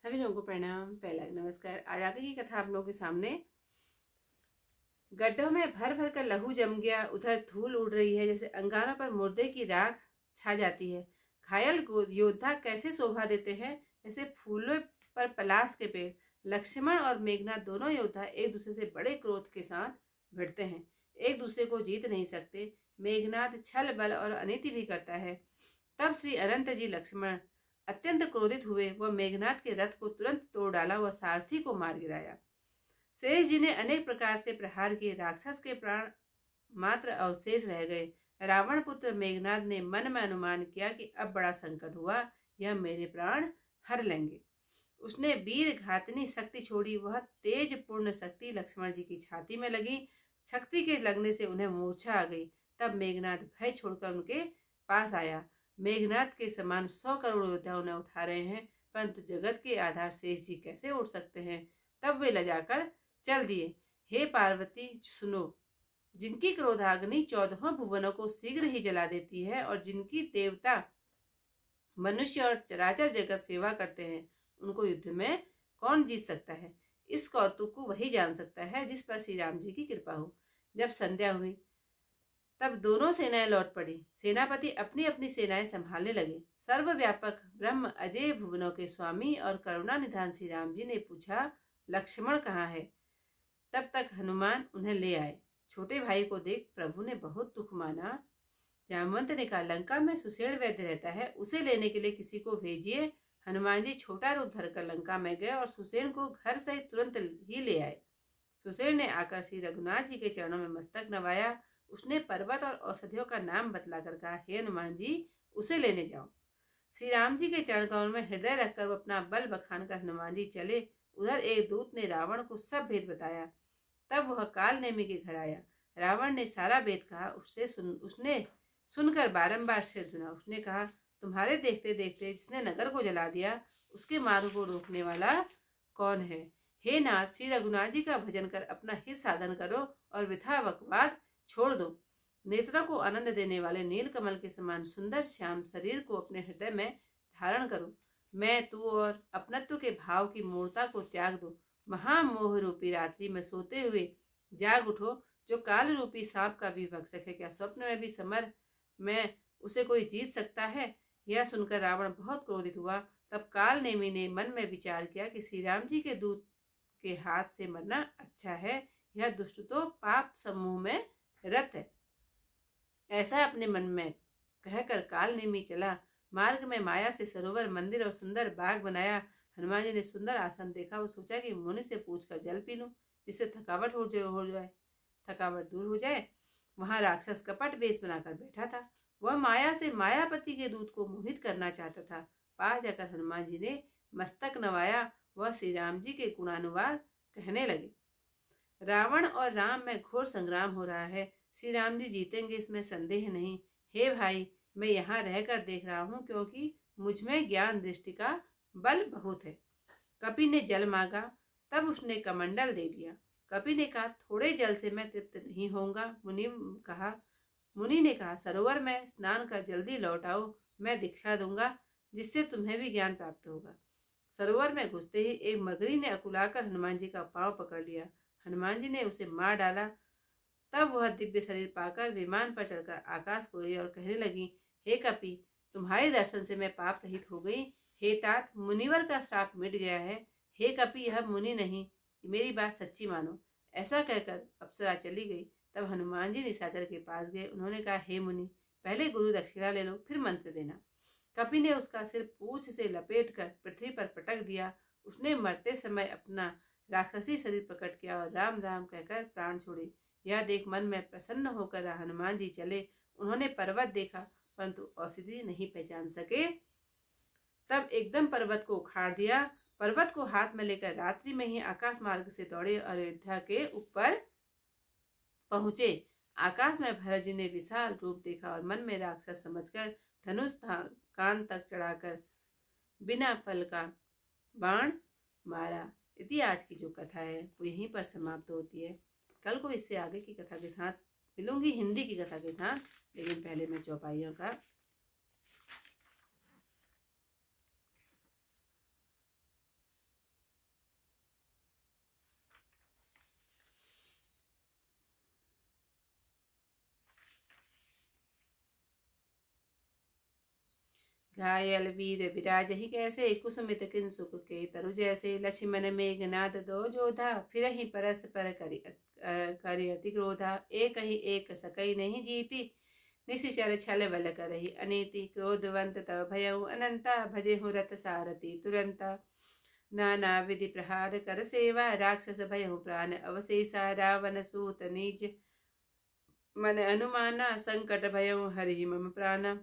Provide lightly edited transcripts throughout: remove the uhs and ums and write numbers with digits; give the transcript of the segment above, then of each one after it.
सभी लोगों को प्रणाम। पहला नमस्कार। आज आगे की कथा आप लोगों के सामने। गड्ढों में भर भर कर लहू जम गया। उधर धूल उड़ रही है, जैसे अंगारों पर मुर्दे की राख छा जाती है। घायल योद्धा कैसे शोभा देते हैं, जैसे फूलों पर पलाश के पेड़। लक्ष्मण और मेघनाथ दोनों योद्धा एक दूसरे से बड़े क्रोध के साथ भिड़ते हैं, एक दूसरे को जीत नहीं सकते। मेघनाथ छल बल और अनीति भी करता है। तब श्री अनंत जी लक्ष्मण अत्यंत क्रोधित हुए। वह मेघनाथ के रथ को तुरंत तोड़ डाला। वह सारथी को मार गिराया। शेष जी ने अनेक प्रकार से प्रहार किए। राक्षस के प्राण मात्र अवशेष रह गए। रावण पुत्र मेघनाथ ने मन में अनुमान किया कि अब बड़ा संकट हुआ, यह मेरे प्राण हर लेंगे। उसने वीर घातनी शक्ति छोड़ी। वह तेज पूर्ण शक्ति लक्ष्मण जी की छाती में लगी। शक्ति के लगने से उन्हें मूर्छा आ गई। तब मेघनाथ भय छोड़कर उनके पास आया। मेघनाथ के समान 100 करोड़ योद्धा उन्हें उठा रहे हैं, परंतु जगत के आधार शेष जी कैसे उठ सकते हैं। तब वे लजाकर चल दिए। हे पार्वती सुनो, जिनकी क्रोधाग्नि 14 भुवनों को शीघ्र ही जला देती है और जिनकी देवता मनुष्य और चराचर जगत सेवा करते हैं, उनको युद्ध में कौन जीत सकता है। इस कौतुक को वही जान सकता है जिस पर श्री राम जी की कृपा हो। जब संध्या हुई तब दोनों सेनाएं लौट पड़ी। सेनापति अपनी अपनी सेनाएं संभालने लगे। सर्वव्यापक ब्रह्म अजय भुवनों के स्वामी और करुणा निधान श्री राम जी ने पूछा, लक्ष्मण कहाँ है। तब तक हनुमान उन्हें ले आए। छोटे भाई को देख प्रभु ने बहुत दुख माना। जामवंत ने कहा, लंका में सुषेण वैद्य रहता है, उसे लेने के लिए किसी को भेजिए। हनुमान जी छोटा रूप धरकर लंका में गए और सुषेण को घर से तुरंत ही ले आए। सुषेण ने आकर श्री रघुनाथ जी के चरणों में मस्तक नवाया। उसने पर्वत और औषधियों का नाम बतलाकर कहा, हे हनुमान जी, उसे लेने जाओ। श्री राम जी के चरण कमल में हृदय रखकर वो अपना बल बखान कर हनुमान जी चले। उधर एक दूत ने रावण को सब भेद बताया। तब वह काल नेमी के घर आया। रावण ने सारा भेद कहा। उसने सुनकर बारंबार सिर धुना। उसने कहा, तुम्हारे देखते देखते जिसने नगर को जला दिया, उसके मार्ग को रोकने वाला कौन है। हे नाथ, श्री रघुनाथ जी का भजन कर अपना हित साधन करो और वृथा बकवाद छोड़ दो। नेत्रों को आनंद देने वाले नील कमल के समान सुंदर श्याम शरीर को अपने हृदय में धारण करो। मैं तू और अपनत्व के भाव की मूर्ता को त्याग दो। महामोह रूपी रात्रि में सोते हुए जाग उठो। जो काल रूपी सांप का भी भक्षक है, क्या स्वप्न में भी समर में उसे कोई जीत सकता है। यह सुनकर रावण बहुत क्रोधित हुआ। तब काल नेमी ने मन में विचार किया कि श्री राम जी के दूत के हाथ से मरना अच्छा है। यह दुष्ट तो पाप समूह में रत है। ऐसा अपने मन में कहकर काल नेमी चला। मार्ग में माया से सरोवर, मंदिर और सुंदर बाग बनाया। हनुमान जी ने सुंदर आसन देखा। वो सोचा कि मुनि से पूछकर जल पी लूं, जिससे थकावट थकावट दूर हो जाए। वहां राक्षस कपट वेश बनाकर बैठा था। वह माया से मायापति के दूत को मोहित करना चाहता था। पास जाकर हनुमान जी ने मस्तक नवाया। वह श्री राम जी के गुणानुवाद कहने लगे। रावण और राम में घोर संग्राम हो रहा है। श्री राम जी जीतेंगे, इसमें संदेह नहीं। हे भाई, मैं यहाँ रहकर देख रहा हूँ, क्योंकि मुझ में ज्ञान दृष्टि का बल बहुत है। कपि ने जल मांगा, तब उसने कमंडल दे दिया। कपि ने कहा, थोड़े जल से मैं तृप्त नहीं होऊंगा। मुनि ने कहा, सरोवर में स्नान कर जल्दी लौट आओ, मैं दीक्षा दूंगा, जिससे तुम्हें भी ज्ञान प्राप्त होगा। सरोवर में घुसते ही एक मगरी ने अकुलाकर हनुमान जी का पांव पकड़ लिया। हनुमान जी ने उसे मार डाला। तब वह दिव्य शरीर पाकर विमान पर चढ़कर आकाश को गई और कहने लगी, हे कपि, तुम्हारे दर्शन से मैं पाप रहित हो गई। हे तात, मुनिवर का श्राप मिट गया है। हे कपि, यह मुनि नहीं, मेरी बात सच्ची मानो। ऐसा कहकर अप्सरा चली गई। तब हनुमान जी निशाचर के पास गए। उन्होंने कहा, हे मुनि, पहले गुरु दक्षिणा ले लो, फिर मंत्र देना। कपि ने उसका सिर पूंछ से लपेट कर पृथ्वी पर पटक दिया। उसने मरते समय अपना राक्षसी शरीर प्रकट किया और राम राम कहकर प्राण छोड़े। यह देख मन में प्रसन्न होकर हनुमान जी चले। उन्होंने पर्वत देखा, परंतु औषधि नहीं पहचान सके। तब एकदम पर्वत को उखाड़ दिया। पर्वत को हाथ में लेकर रात्रि में ही आकाश मार्ग से दौड़े और अयोध्या के ऊपर पहुंचे। आकाश में भरत जी ने विशाल रूप देखा और मन में राक्षस समझकर धनुष कान तक चढ़ाकर बिना फल का बाण मारा। इति आज की जो कथा है वो यहीं पर समाप्त होती है। कल को इससे आगे की कथा के साथ मिलूंगी, हिंदी की कथा के साथ। लेकिन पहले मैं चौपाइयों का घायल वीर विराज ही कैसे, कुसुमित किंसुक के तरु जैसे। लक्ष्मण मेघनाद दो जोधा, फिर ही परस्पर करि अति क्रोधा। एक ही एक सकई नहीं जीती, निशिचर छल बल करहि अनीति। क्रोधवंत तव भयउ अनंता, भजे हूँ रथ सारथी तुरंता। नाना विधि प्रहार कर सेवा, राक्षस भयउ प्राण अवशेषा। रावण सूत निज मन अनुमाना, संकट भयउ हरि मम प्राणा।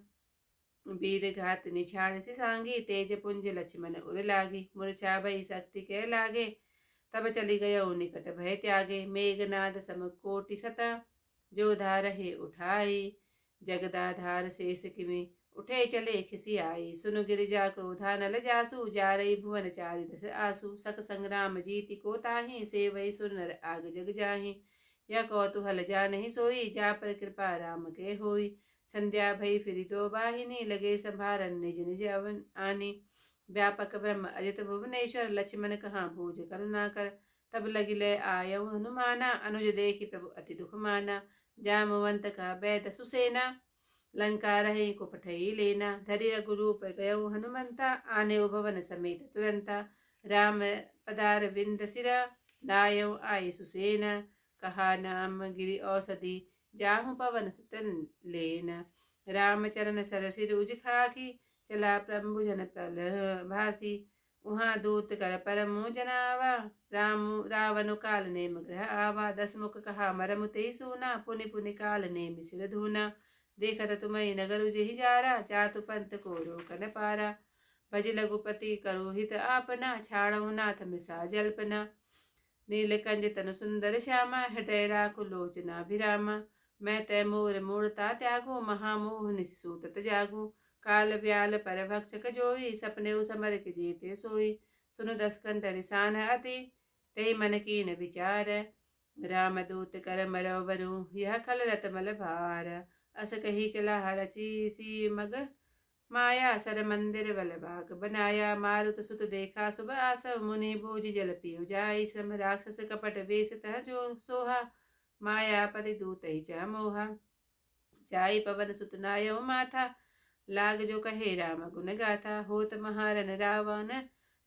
वीर घात निछाड़ सांगी, तेज पुंज लक्ष्मण उर लागी। मूर्छा भई शक्ति के लागे, तब चली गयो निकट भय त्यागे। मेघनाद सम कोटि सता, जो धार रहे उठाई। जगदाधार शेष किमि उठे चले खिसियाई। सुनु गिरिजा क्रोधा नल जासु, जा रही भुवन चारि दस आसु। सक संग्राम जीति को ताहि, सेवई सुर नर आग जग जाहि। यह कौतूहल जा नहीं सोई, जा पर कृपा राम के होई। संध्या भई फिरी दो बाहिनी, लगे संभारन निज निज अवन आनी। व्यापक ब्रह्म अजित भुवनेश्वर, लक्ष्मण कहाँ भूज करुणा कर। तब लगिले आयउ हनुमाना, अनुज देखि प्रभु अति दुख माना। जामवंत का बैद सुसेना, लंका रहे को पठई लेना। धरि रघुरूप गयउ हनुमंता, आने भवन समेत तुरंता। राम पदार विंद सिरा, लायउ आई सुसेना। कहा नाम गिरि औषधि, जाहु पवन सुतन लेना। राम चरण सर सिर उज खाकी, चला प्रभु जन पल भासी। उहाँ दूत कर परमु जनावा, रावण काल नेम ग्रह आवा। 10 मुख कहा मरमु तेहि सूना, पुनि पुनि काल नेम सिर धूना। देखत तुम्हें नगर उजहि जारा, चातु पंथ को रोकन पारा। भज लघुपति करो हित आपना, छाड़हु नाथ मिसा जल्पना। नीलकंज तनु सुंदर श्यामा, हृदय राखु लोचना विरामा। मैं तय मोर मूर्ता त्यागू, महामोह निसूतत जागू। काल व्याल पर भक्षक जोई, सपने समर के जीते सोई। सुनु 10 कंठ रिसान अति, तेहि मन कीन विचार। राम दूत कर मरौ वरु, यह खल रत मल भार। अस कही चला रची सी मग, माया सर मंदिर बल बाग बनाया। मारुत सुत देखा शुभ आसव, मुनि भोज जल पियो जाई। श्रम राक्षस कपट वेश तह जो सोहा, मायापति दूत ही चा मोहा। जाई पवन सुत नायउ माथा, लाग जो कहे राम गुण गाथा। होत महारन रावण,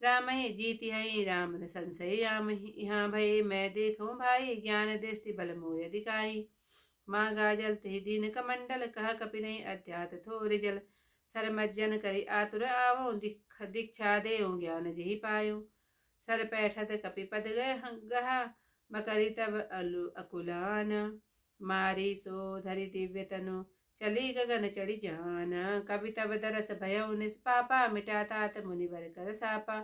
राम ही जीति हई राम न संशय याम। यहाँ भय मैं देखूं भाई, ज्ञान दृष्टि बल मोय दिखाई। मांगा जल ते दीन कमंडल, कहा कपि नहीं अत्यात थोर जल। सर मज्जन करी आतुर आवो, दीक्षा देऊ ज्ञान जही पायो। सर पैठत कपि पद गहा, मकरी तब अकुलान। मारी सो धरि दिव्य तनु, चली गगन चढ़ी जान। कवि तब दरस भयउ निष्पापा, मिटा तात मुनिवर कर सापा।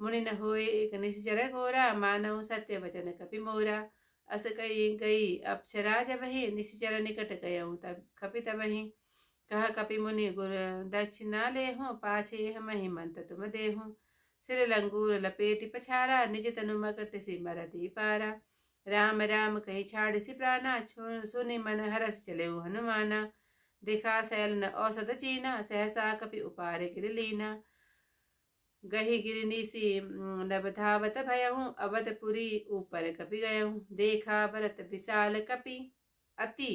मुनि न होए एक निश्चर घोरा, मानव सत्य वचन कपि मोरा। अस कही गई अप्सरा जबहि, निश्चर निकट गयउ तब कपि तबहि। कह कपि मुनि गुर दक्षिणा लेहु, पाछे हमहि मंत तुम देहु। सिर लंगूर लपेटि पछारा, निज तनु मकट सी मरति पारा। राम राम कही छाड़ सी प्राणा, सुनि मन हरस चले हनुमाना। दिखा सैल न औषध चीना, सहसा कपि उपारे गिर लीना। गही गिरनीसी नभ धावत भयहूँ, अवधपुरी ऊपर कपि गयहूँ। देखा भरत विशाल कपि, अति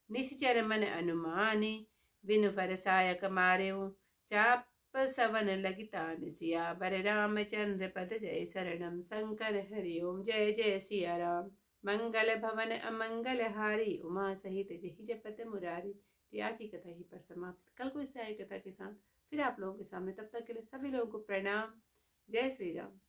निश्चर मन अनुमानी। बिनु फरसायक मारेऊ, चाप सवन लगितान सियावर। रामचंद्र पद जय शरणम, शंकर हरि ओम जय जय सिया राम। मंगल भवन अमंगल हारी, उमा सहित जहि जपत मुरारी। तो आज की कथा ही पर समाप्त। कल को इससे आई कथा के साथ फिर आप लोगों के सामने, तब तक के लिए सभी लोगों को प्रणाम। जय श्री राम।